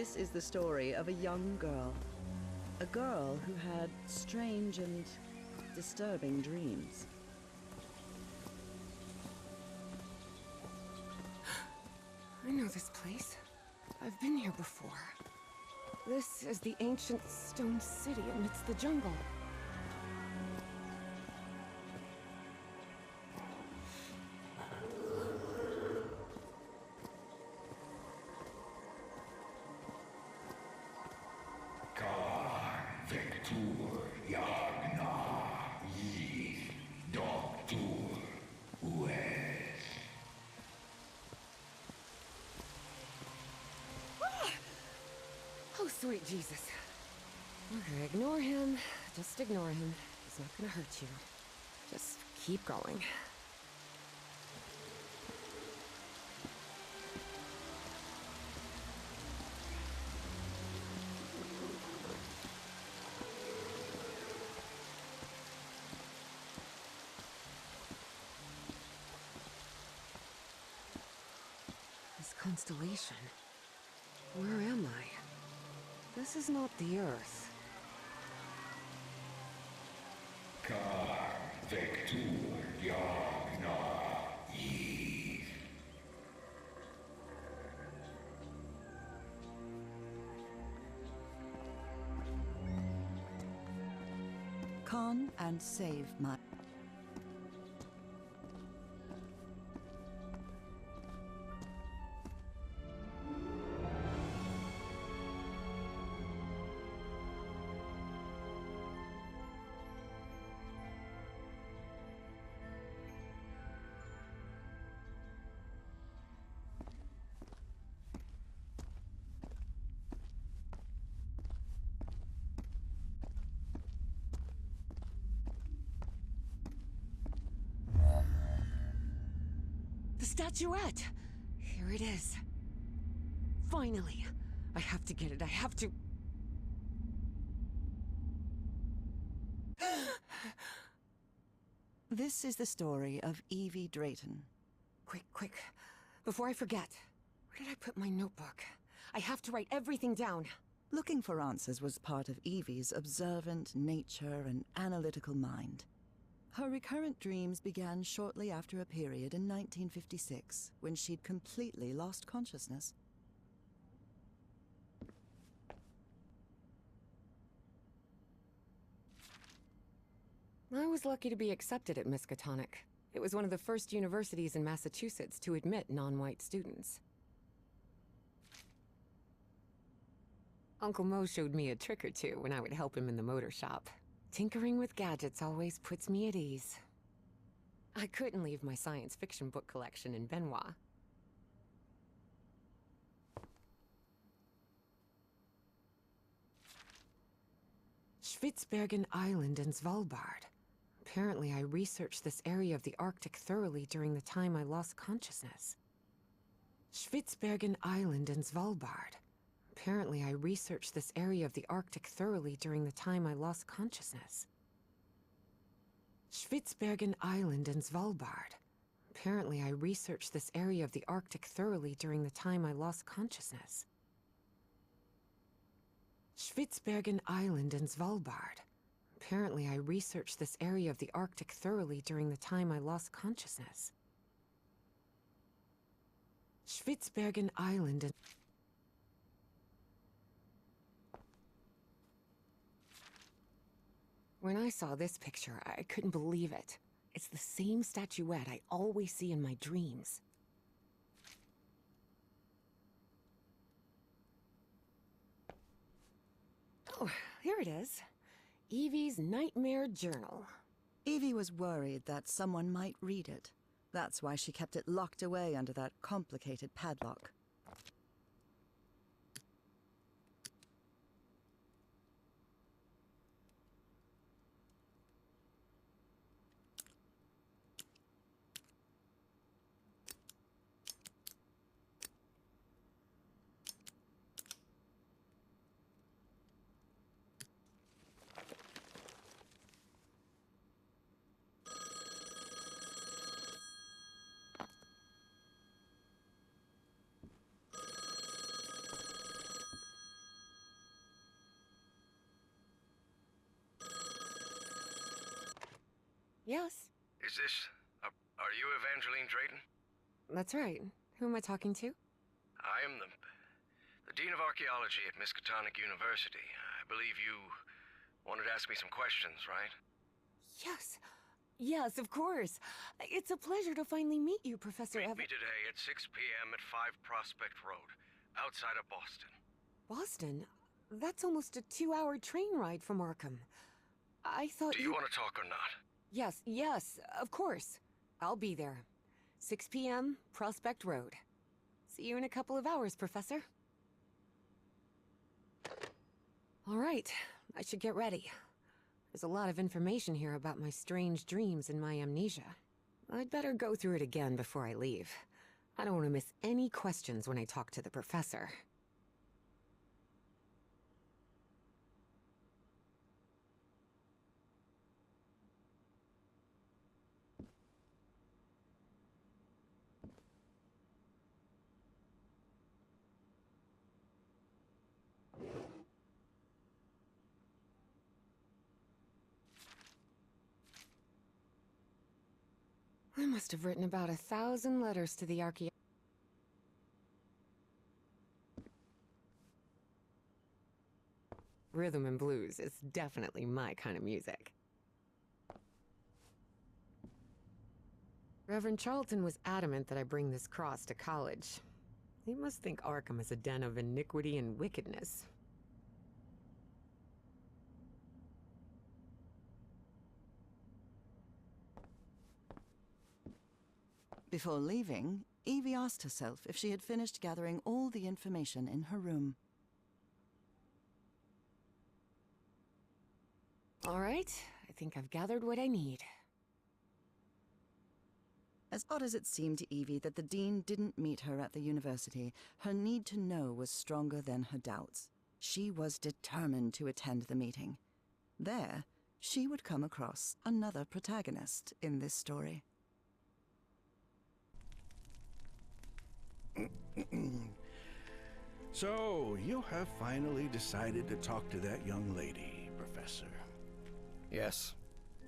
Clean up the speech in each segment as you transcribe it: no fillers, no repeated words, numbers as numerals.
This is the story of a young girl. A girl who had strange and disturbing dreams. I know this place. I've been here before. This is the ancient stone city amidst the jungle. Oh, sweet Jesus. Okay, ignore him. Just ignore him. He's not gonna hurt you. Just keep going. This constellation. Where am I? This is not the Earth. Con and save my... The statuette! Here it is. Finally! I have to get it, I have to... This is the story of Evie Drayton. Quick, quick. Before I forget. Where did I put my notebook? I have to write everything down. Looking for answers was part of Evie's observant nature and analytical mind. Her recurrent dreams began shortly after a period in 1956, when she'd completely lost consciousness. I was lucky to be accepted at Miskatonic. It was one of the first universities in Massachusetts to admit non-white students. Uncle Mo showed me a trick or two when I would help him in the motor shop. Tinkering with gadgets always puts me at ease. I couldn't leave my science fiction book collection in Benoit. Spitsbergen Island and Svalbard. Apparently I researched this area of the Arctic thoroughly during the time I lost consciousness. Spitsbergen Island and Svalbard. Apparently I researched this area of the Arctic thoroughly during the time I lost consciousness. Spitsbergen Island and Svalbard. Apparently I researched this area of the Arctic thoroughly during the time I lost consciousness. Spitsbergen Island and Svalbard. Apparently I researched this area of the Arctic thoroughly during the time I lost consciousness. Spitsbergen Island and... When I saw this picture, I couldn't believe it. It's the same statuette I always see in my dreams. Oh, here it is. Evie's Nightmare Journal. Evie was worried that someone might read it. That's why she kept it locked away under that complicated padlock. Yes, Is this... are you Evangeline Drayton? that's right. Who am I talking to? I am the Dean of Archaeology at Miskatonic University. I believe you wanted to ask me some questions, right? Yes. Yes, of course. It's a pleasure to finally meet you, Professor Meet Evan. me today at 6 p.m. at 5 Prospect Road, outside of Boston. Boston? That's almost a 2-hour train ride from Arkham. I thought Do you want to talk or not? Yes, yes, of course. I'll be there. 6 p.m., Prospect Road. See you in a couple of hours, Professor. All right, I should get ready. There's a lot of information here about my strange dreams and my amnesia. I'd better go through it again before I leave. I don't want to miss any questions when I talk to the professor. I must have written about 1,000 letters to the archaeologist. Rhythm and blues is definitely my kind of music. Reverend Charlton was adamant that I bring this cross to college. He must think Arkham is a den of iniquity and wickedness. Before leaving, Evie asked herself if she had finished gathering all the information in her room. All right, I think I've gathered what I need. As odd as it seemed to Evie that the dean didn't meet her at the university, her need to know was stronger than her doubts. She was determined to attend the meeting. There, she would come across another protagonist in this story. So, you have finally decided to talk to that young lady, Professor. Yes.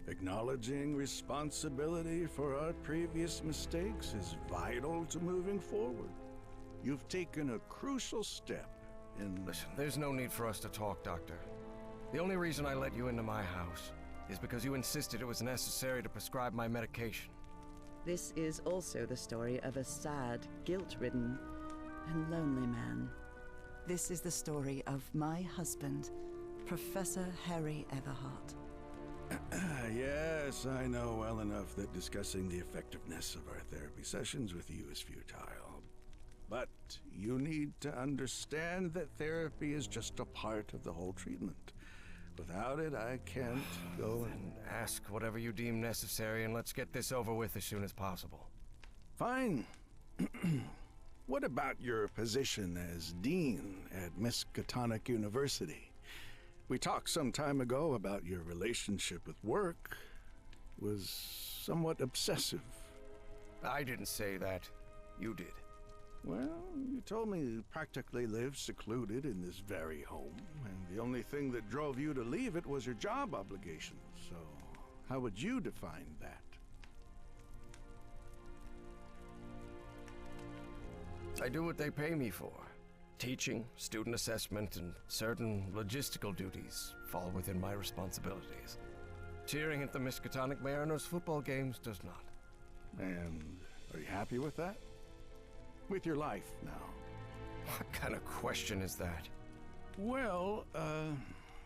Acknowledging responsibility for our previous mistakes is vital to moving forward. You've taken a crucial step in... Listen, there's no need for us to talk, Doctor. The only reason I let you into my house is because you insisted it was necessary to prescribe my medication. This is also the story of a sad, guilt-ridden, and lonely man. This is the story of my husband, Professor Harry Everhart. Yes, I know well enough that discussing the effectiveness of our therapy sessions with you is futile. But you need to understand that therapy is just a part of the whole treatment. Without it, I can't go and... Ask whatever you deem necessary, and let's get this over with as soon as possible. Fine. What about your position as dean at Miskatonic University? We talked some time ago about your relationship with work. It was somewhat obsessive. I didn't say that. You did. Well, you told me you practically lived secluded in this very home, and the only thing that drove you to leave it was your job obligations. So, how would you define that? I do what they pay me for. Teaching, student assessment, and certain logistical duties fall within my responsibilities. Cheering at the Miskatonic Mariners football games does not. And are you happy with that? With your life now? What kind of question is that? Well,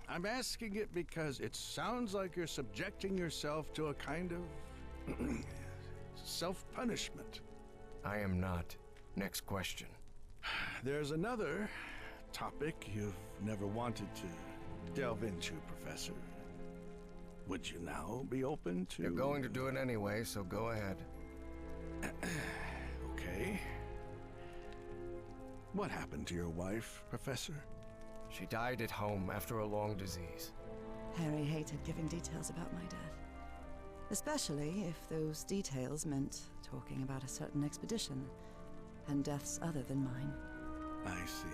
I'm asking it because it sounds like you're subjecting yourself to a kind of self-punishment. I am not. Next question. There's another topic you've never wanted to delve into, Professor. Would you now be open to... You're going to do it anyway, so go ahead. Okay. What happened to your wife, Professor? She died at home after a long disease. Harry hated giving details about my death. Especially if those details meant talking about a certain expedition and deaths other than mine. I see.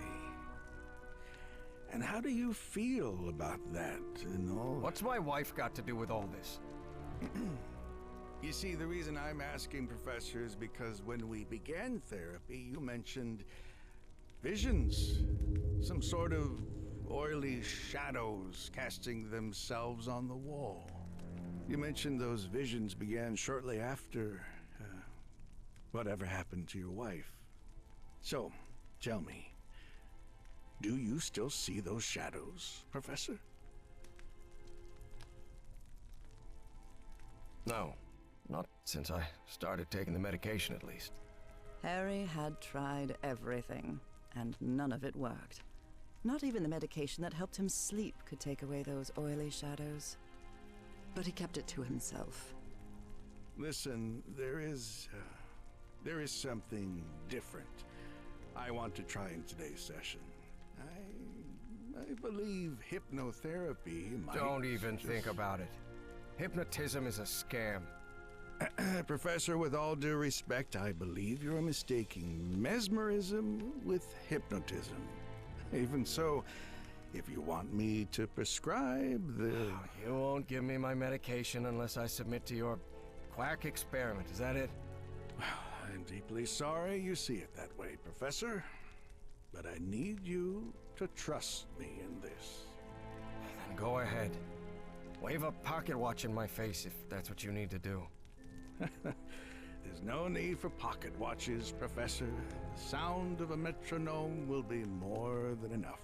And how do you feel about that and all? What's my wife got to do with all this? You see, the reason I'm asking, Professor, is because when we began therapy, you mentioned visions. Some sort of oily shadows casting themselves on the wall. You mentioned those visions began shortly after whatever happened to your wife. So, tell me, do you still see those shadows, Professor? No, not since I started taking the medication, at least. Harry had tried everything, and none of it worked. Not even the medication that helped him sleep could take away those oily shadows. But he kept it to himself. Listen, there is something different I want to try in today's session. I believe hypnotherapy might... Don't even think about it. Hypnotism is a scam. Professor, with all due respect, I believe you're mistaking mesmerism with hypnotism. Even so, if you want me to prescribe the... You won't give me my medication unless I submit to your quack experiment, is that it? I'm deeply sorry you see it that way, Professor. But I need you to trust me in this. Then go ahead. Wave a pocket watch in my face if that's what you need to do. There's no need for pocket watches, Professor. The sound of a metronome will be more than enough.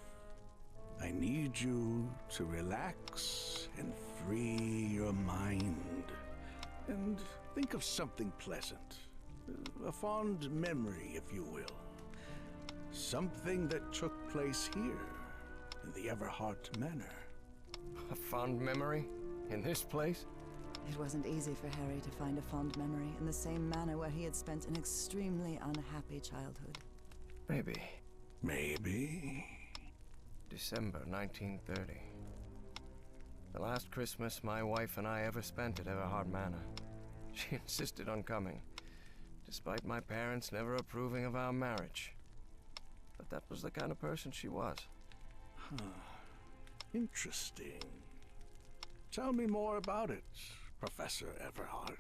I need you to relax and free your mind. And think of something pleasant. A fond memory, if you will. Something that took place here, in the Everhart Manor. A fond memory? In this place? It wasn't easy for Harry to find a fond memory in the same manor where he had spent an extremely unhappy childhood. Maybe. December 1930. The last Christmas my wife and I ever spent at Everhart Manor. She insisted on coming, despite my parents never approving of our marriage. But that was the kind of person she was. Interesting. Tell me more about it, Professor Everhart.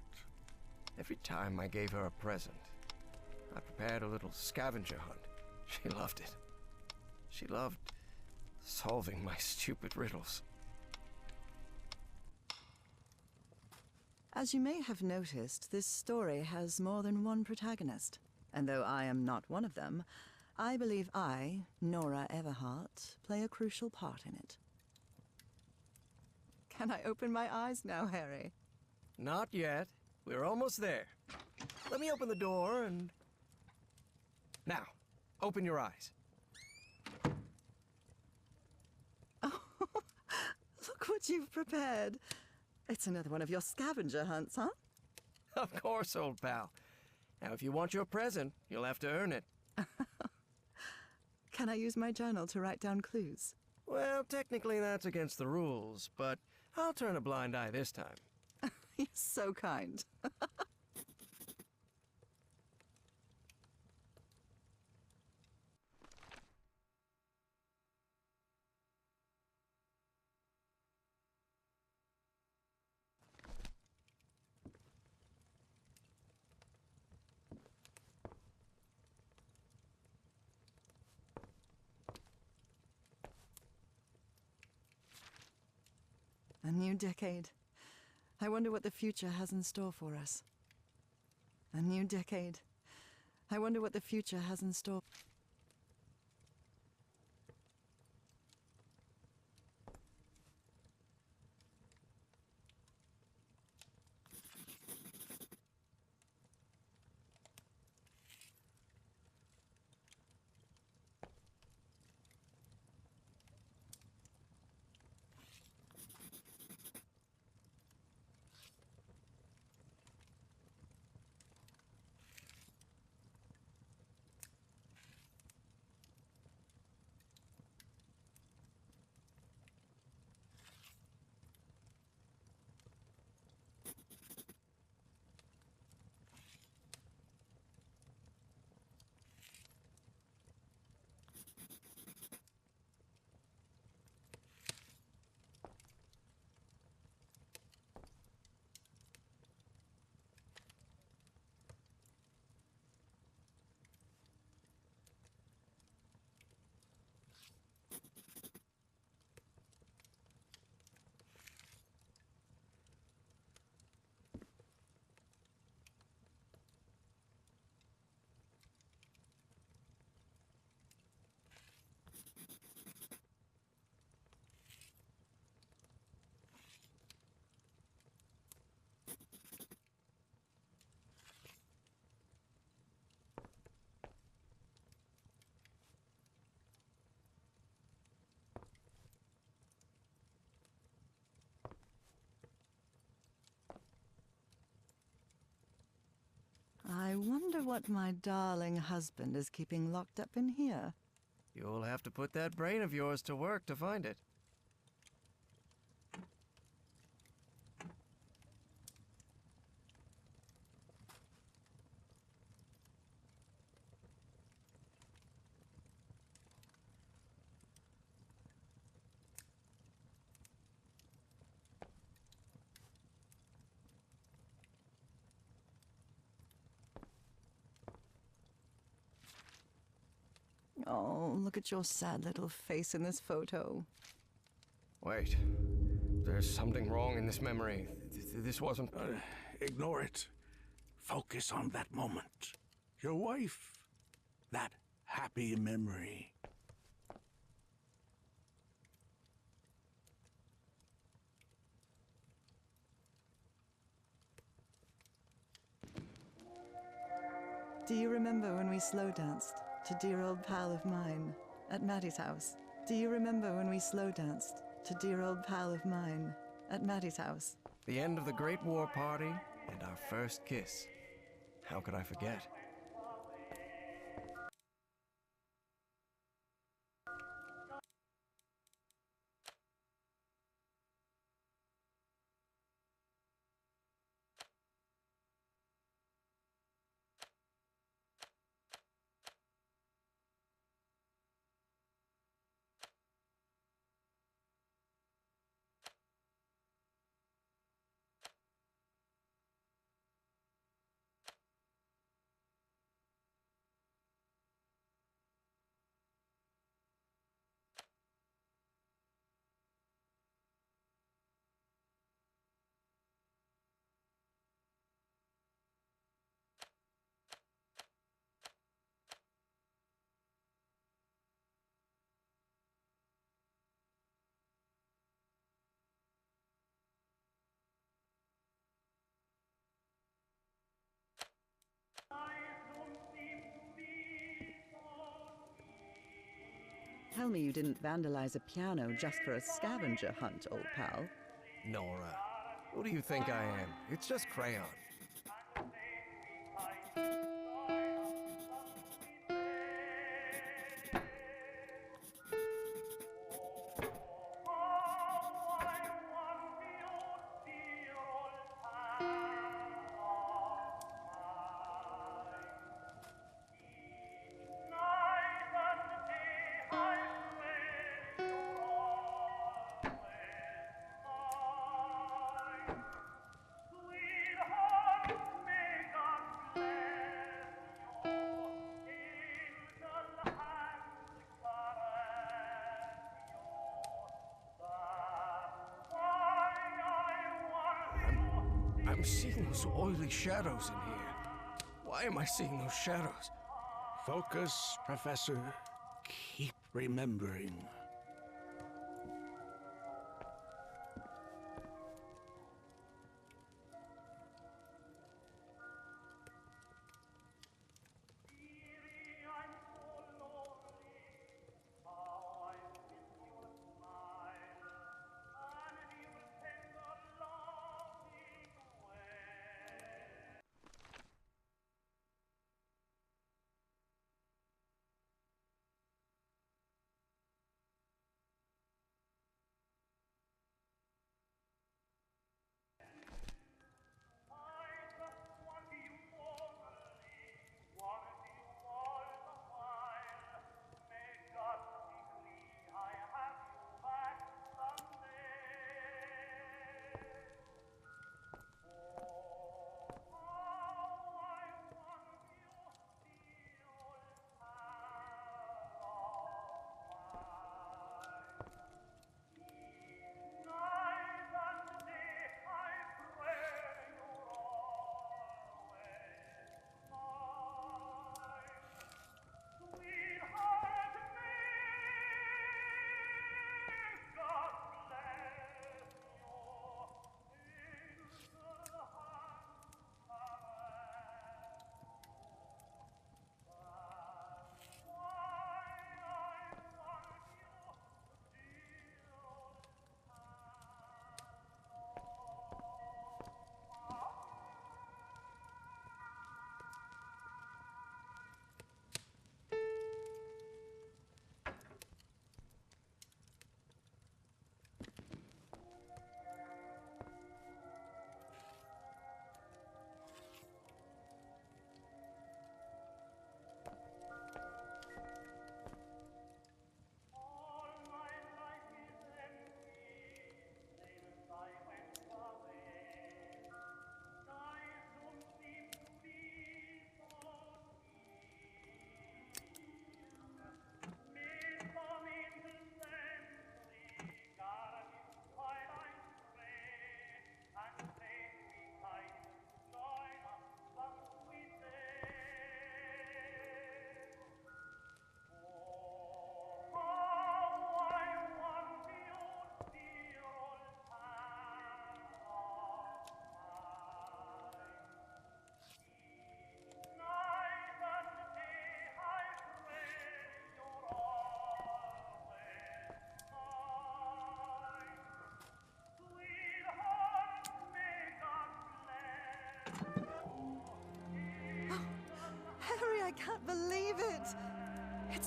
Every time I gave her a present, I prepared a little scavenger hunt. She loved it. She loved solving my stupid riddles. As you may have noticed, this story has more than one protagonist. And though I am not one of them, I believe I, Nora Everhart, play a crucial part in it. Can I open my eyes now, Harry? Not yet. We're almost there. Let me open the door and... Now, open your eyes. Oh, look what you've prepared. It's another one of your scavenger hunts, huh? Of course, old pal. Now, if you want your present, you'll have to earn it. Can I use my journal to write down clues? Well, technically that's against the rules, but I'll turn a blind eye this time. You're so kind. A new decade. I wonder what the future has in store for us. A new decade. I wonder what the future has in store. what my darling husband is keeping locked up in here. You'll have to put that brain of yours to work to find it. Oh, look at your sad little face in this photo. Wait. There's something wrong in this memory. This wasn't... Ignore it. Focus on that moment. Your wife. That happy memory. Do you remember when we slow danced to Dear Old Pal of Mine at Maddie's house? Do you remember when we slow danced to Dear Old Pal of Mine at Maddie's house? The end of the Great War Party and our first kiss. How could I forget? Tell me you didn't vandalize a piano just for a scavenger hunt, old pal. Nora, who do you think I am? It's just crayon. I'm seeing those oily shadows in here. Why am I seeing those shadows? Focus, Professor. Keep remembering.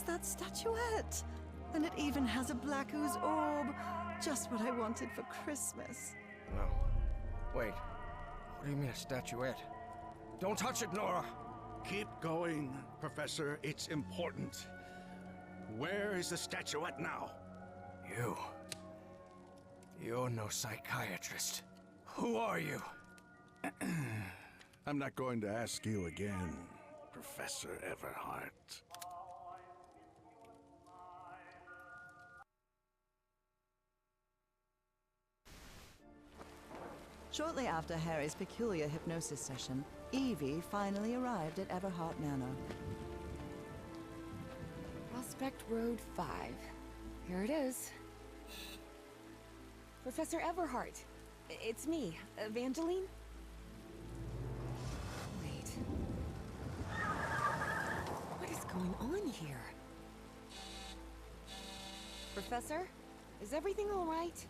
that statuette! And it even has a black ooze orb. Just what I wanted for Christmas. No. Wait. What do you mean a statuette? Don't touch it, Nora! Keep going, Professor. It's important. Where is the statuette now? You're no psychiatrist. Who are you? I'm not going to ask you again, Professor Everhart. Shortly after Harry's peculiar hypnosis session, Evie finally arrived at Everhart Manor. Prospect Road 5. Here it is. Professor Everhart. It's me, Evangeline. Wait. What is going on here? Professor? Is everything all right?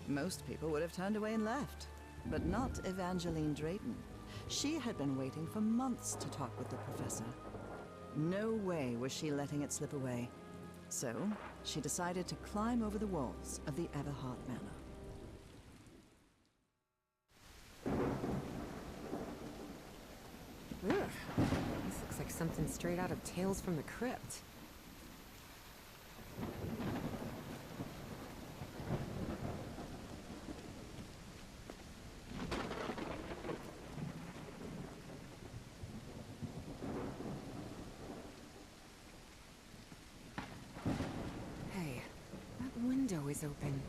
Most people would have turned away and left, but not Evangeline Drayton. She had been waiting for months to talk with the professor. No way was she letting it slip away. So, she decided to climb over the walls of the Everhart Manor. Ugh. This looks like something straight out of Tales from the Crypt. Hey, that window is open.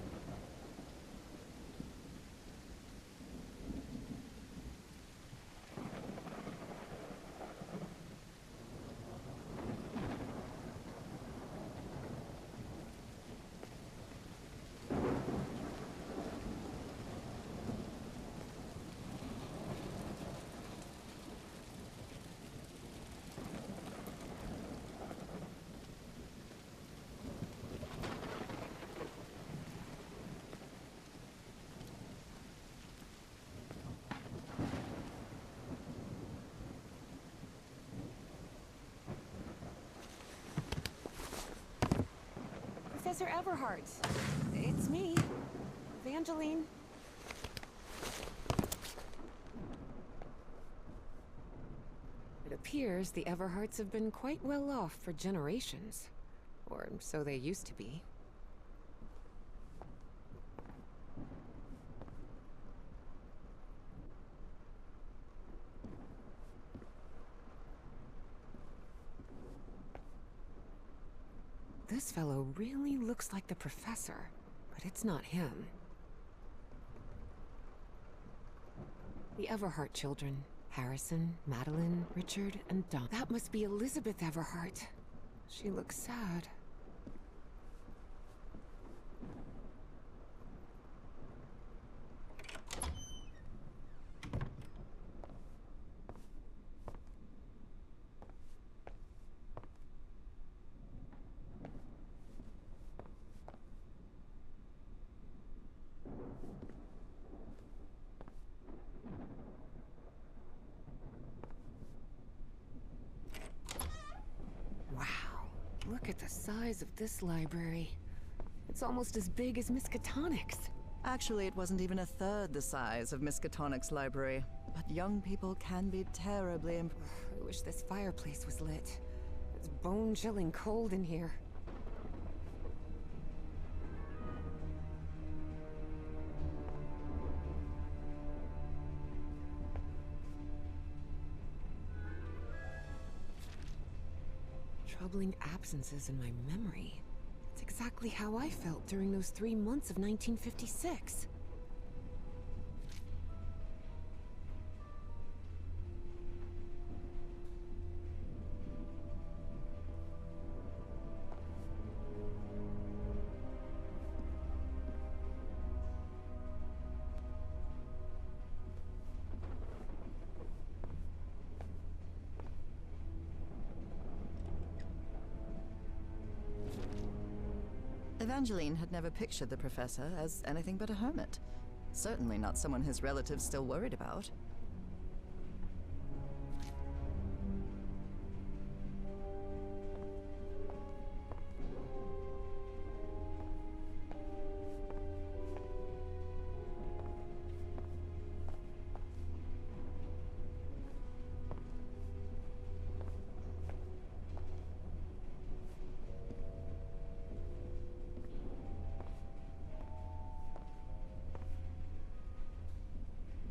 Professor Everhart. It's me, Evangeline. It appears the Everharts have been quite well off for generations. Or so they used to be. This fellow really looks like the professor, but it's not him. The Everhart children. Harrison, Madeline, Richard, and Don. That must be Elizabeth Everhart. She looks sad. Look at the size of this library. It's almost as big as Miskatonic's. Actually, it wasn't even a third the size of Miskatonic's library. But young people can be terribly I wish this fireplace was lit. It's bone-chilling cold in here. Troubling absences in my memory. It's exactly how I felt during those 3 months of 1956. Evangeline had never pictured the professor as anything but a hermit. Certainly not someone his relatives still worried about.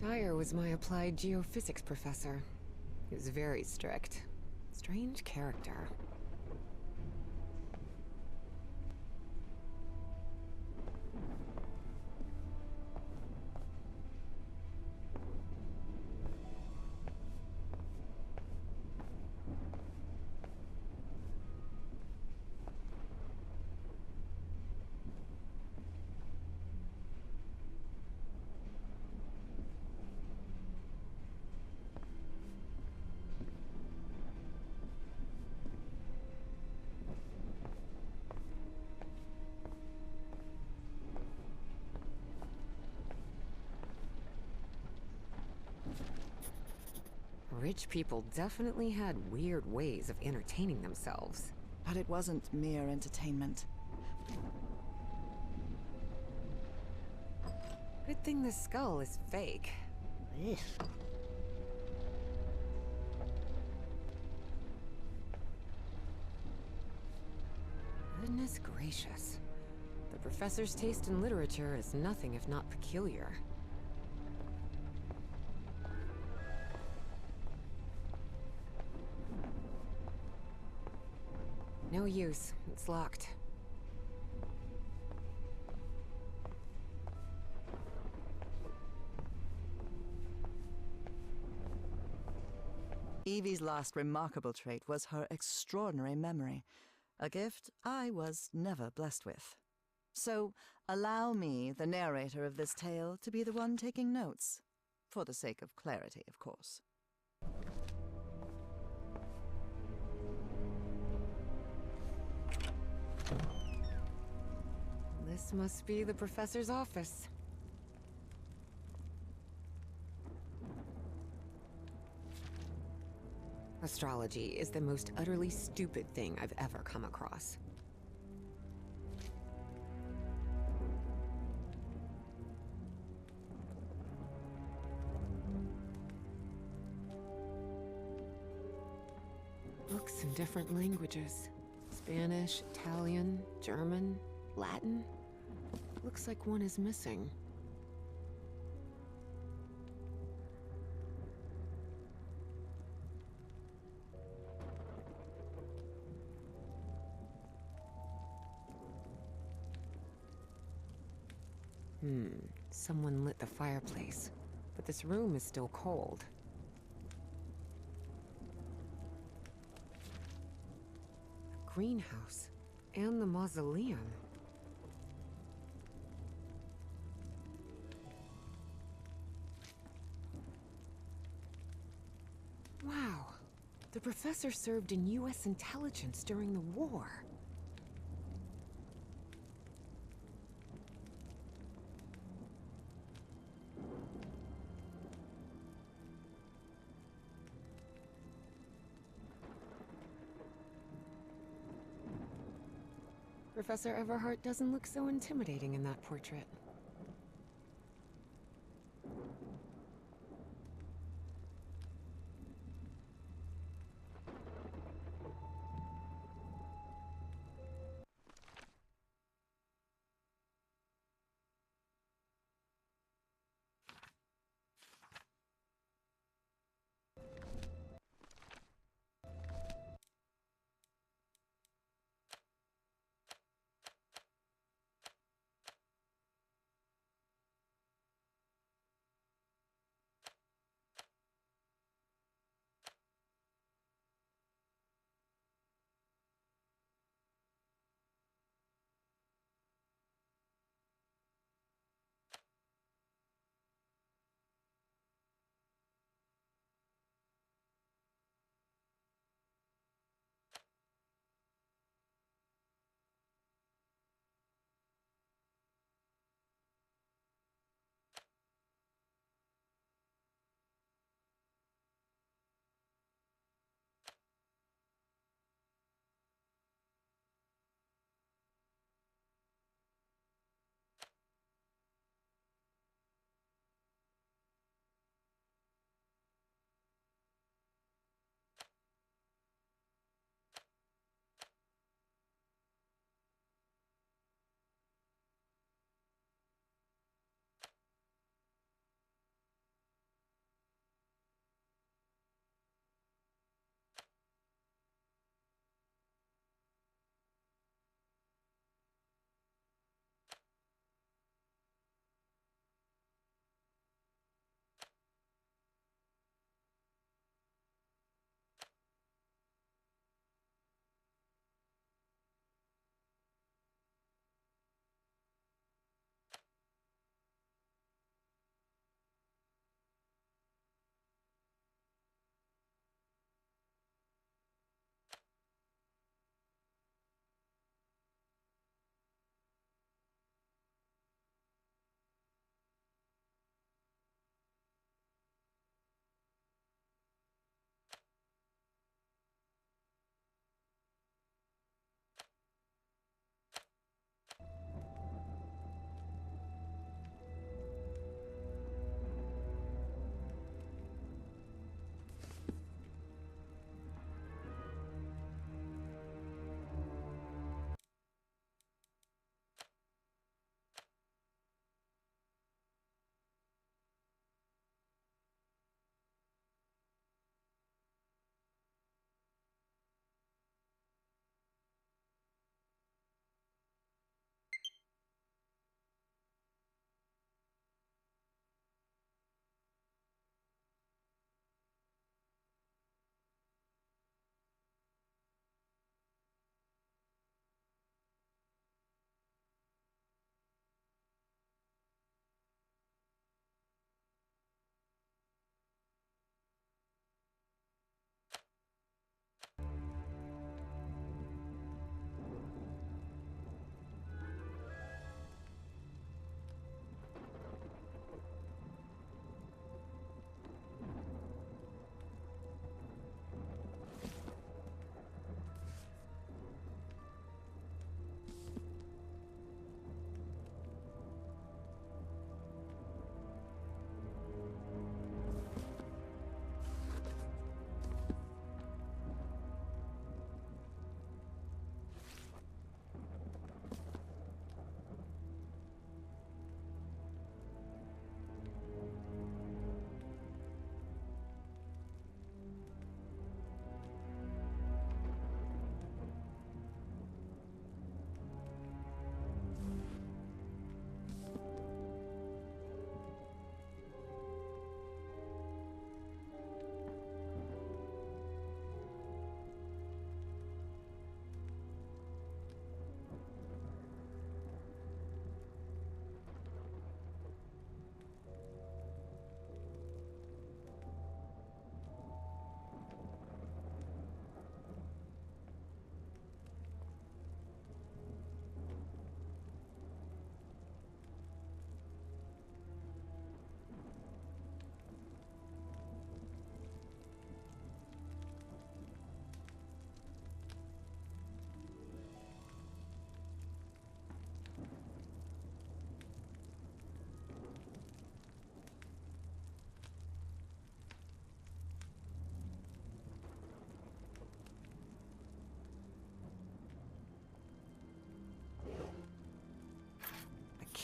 Dyer was my applied geophysics professor. He was very strict. Strange character. Rich people definitely had weird ways of entertaining themselves. But it wasn't mere entertainment. Good thing the skull is fake. Ugh. Goodness gracious. The professor's taste in literature is nothing if not peculiar. No use. It's locked. Evie's last remarkable trait was her extraordinary memory, a gift I was never blessed with. So allow me, the narrator of this tale, to be the one taking notes. For the sake of clarity, of course. This must be the professor's office. Astrology is the most utterly stupid thing I've ever come across. Books in different languages. Spanish, Italian, German, Latin. Looks like one is missing. Someone lit the fireplace, but this room is still cold. The greenhouse and the mausoleum. Wow, the professor served in US intelligence during the war. Professor Everhart doesn't look so intimidating in that portrait.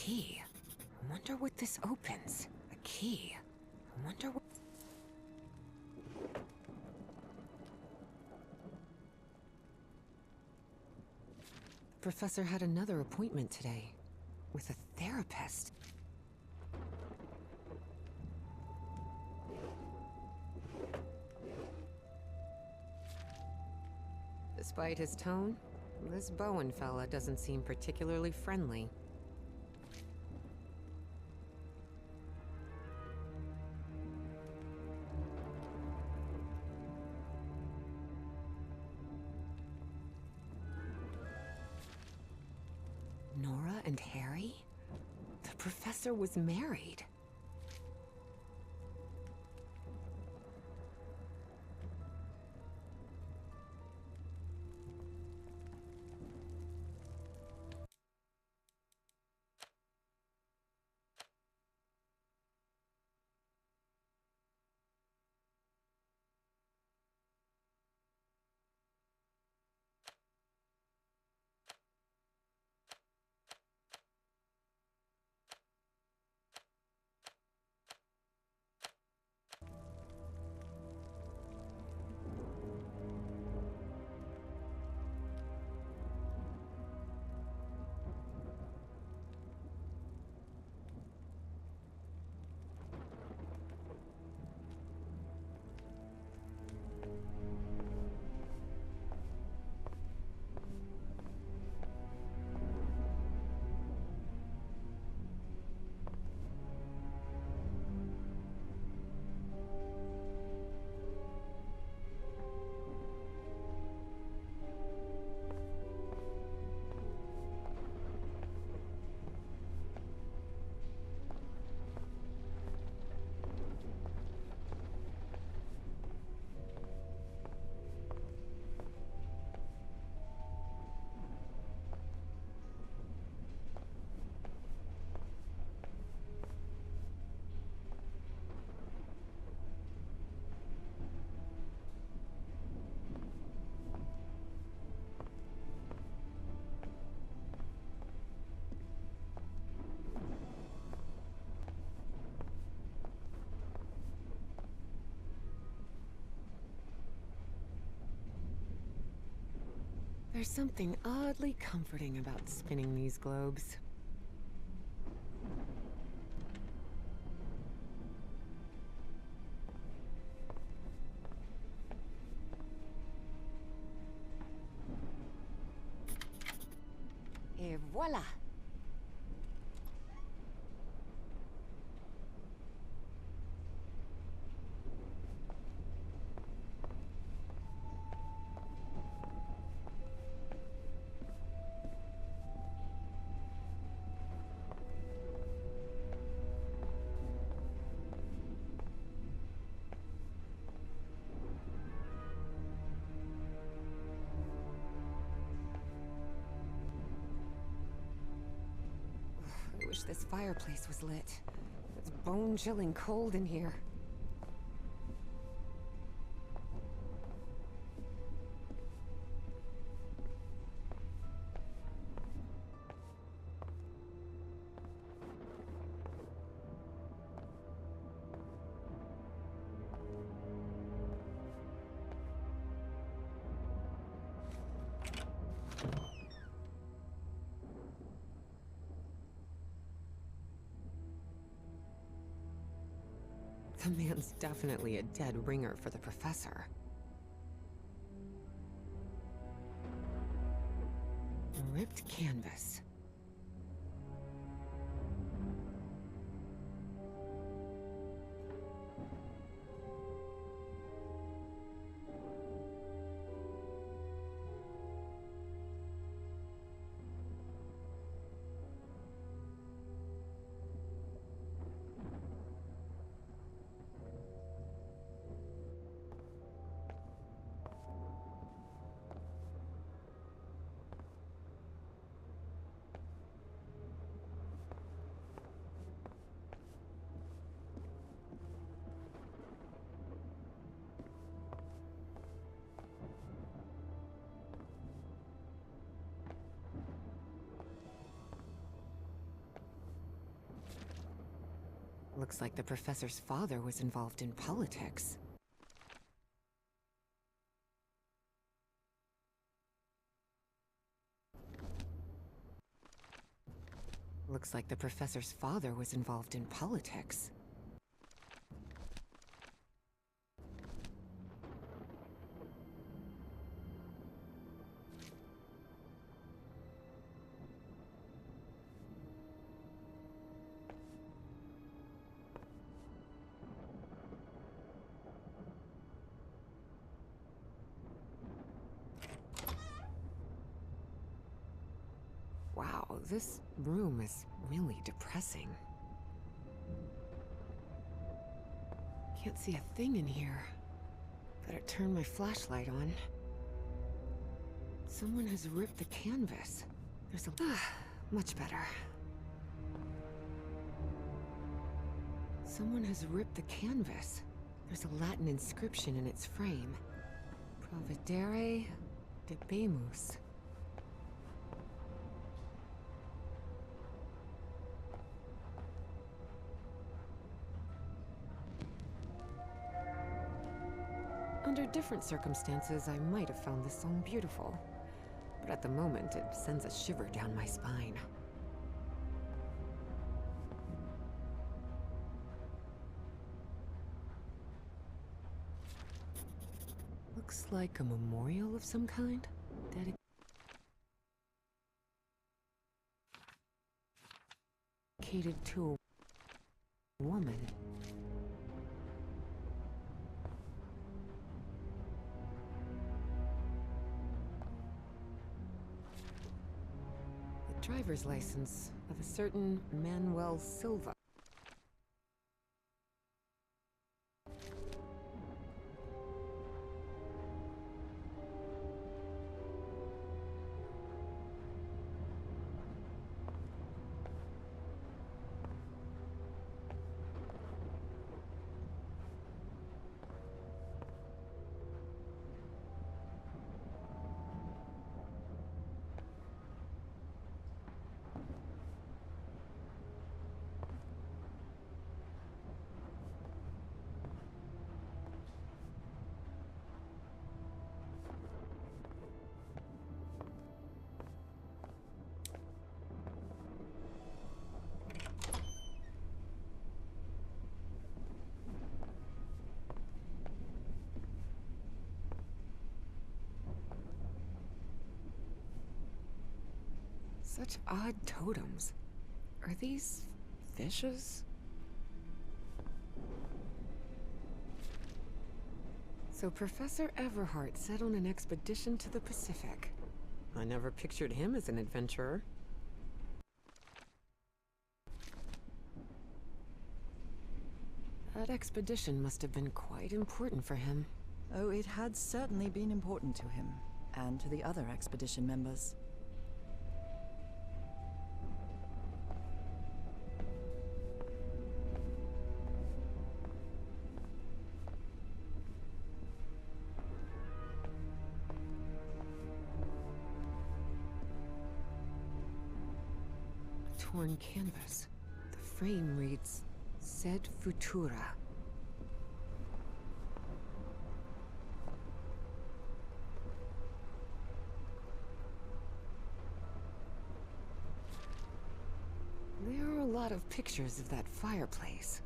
key. I wonder what this opens. A key. I wonder what... The professor had another appointment today. With a therapist. Despite his tone, this Bowen fella doesn't seem particularly friendly. Nora and Harry? The professor was married. There's something oddly comforting about spinning these globes. Et voilà! I wish this fireplace was lit. It's bone-chilling cold in here. The man's definitely a dead ringer for the professor. Ripped canvas. Looks like the professor's father was involved in politics. Looks like the professor's father was involved in politics. Wow, this room is really depressing. Can't see a thing in here. Better turn my flashlight on. Someone has ripped the canvas. There's a... much better. Someone has ripped the canvas. There's a Latin inscription in its frame. Provedere debemus. Under different circumstances, I might have found this song beautiful, but at the moment, it sends a shiver down my spine. Looks like a memorial of some kind, dedicated to a woman. Driver's license of a certain Manuel Silva. Such odd totems. Are these fishes? So Professor Everhart set on an expedition to the Pacific. I never pictured him as an adventurer. That expedition must have been quite important for him. Oh, it had certainly been important to him, and to the other expedition members. Torn canvas. The frame reads, Sed Futura. There are a lot of pictures of that fireplace.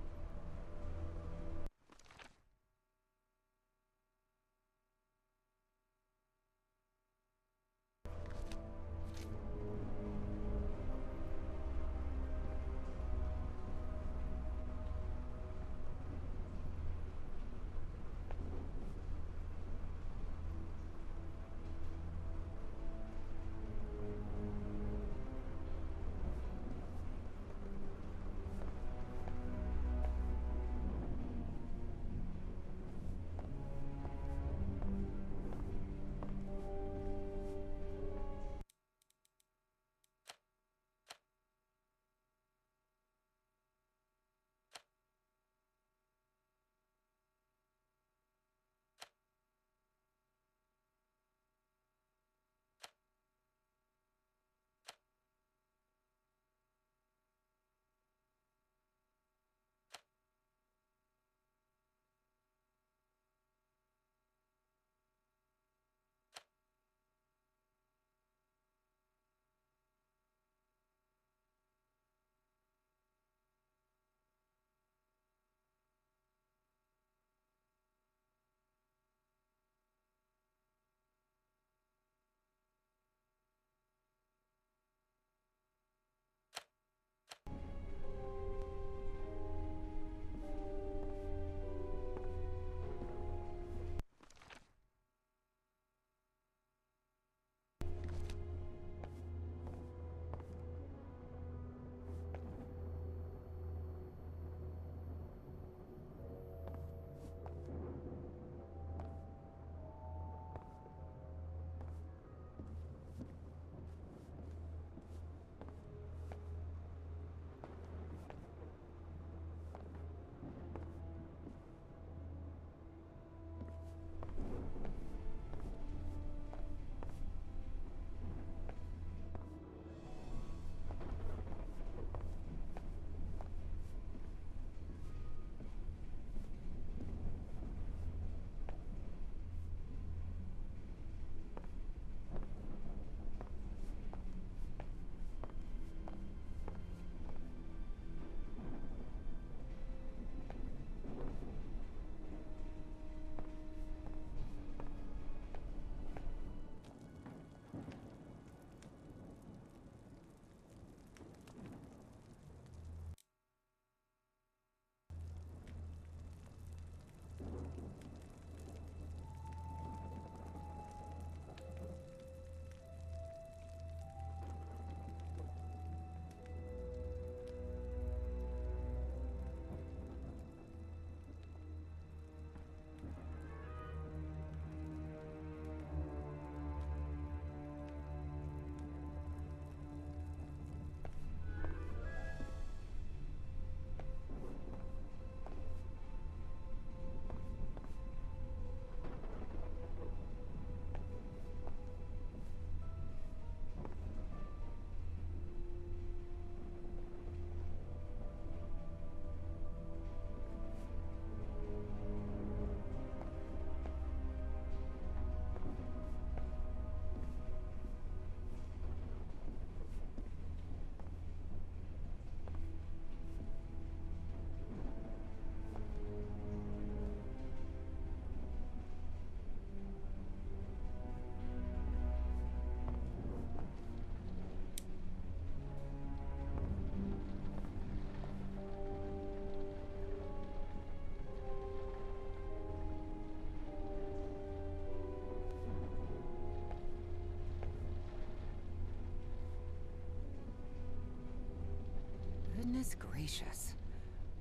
gracious.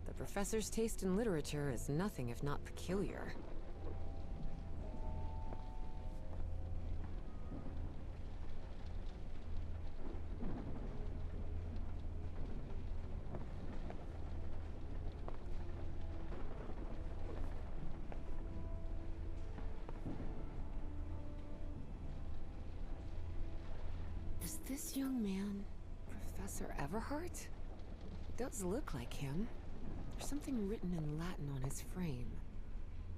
The professor's taste in literature is nothing if not peculiar. Is this young man Professor Everhart? Does look like him. There's something written in Latin on his frame.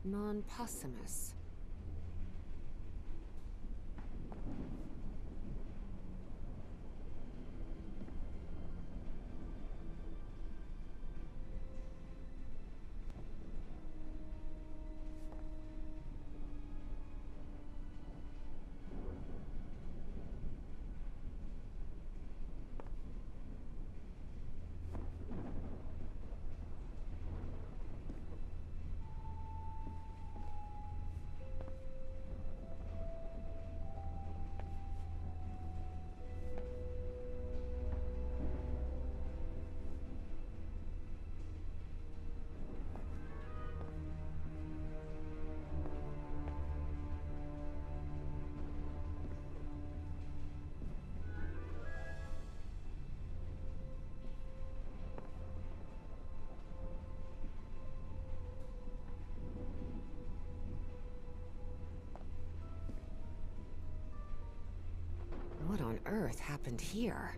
Non possumus. What on earth happened here?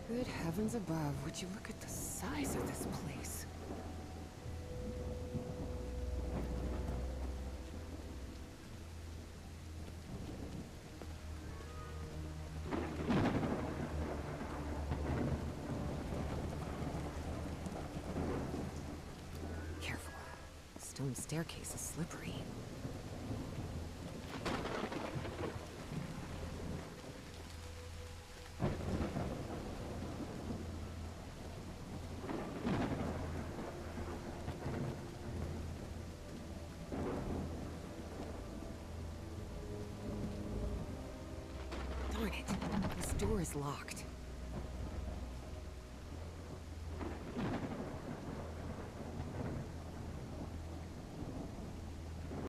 Good heavens above, would you look at the size of this place? Careful. The stone staircase is slippery. Darn it. This door is locked.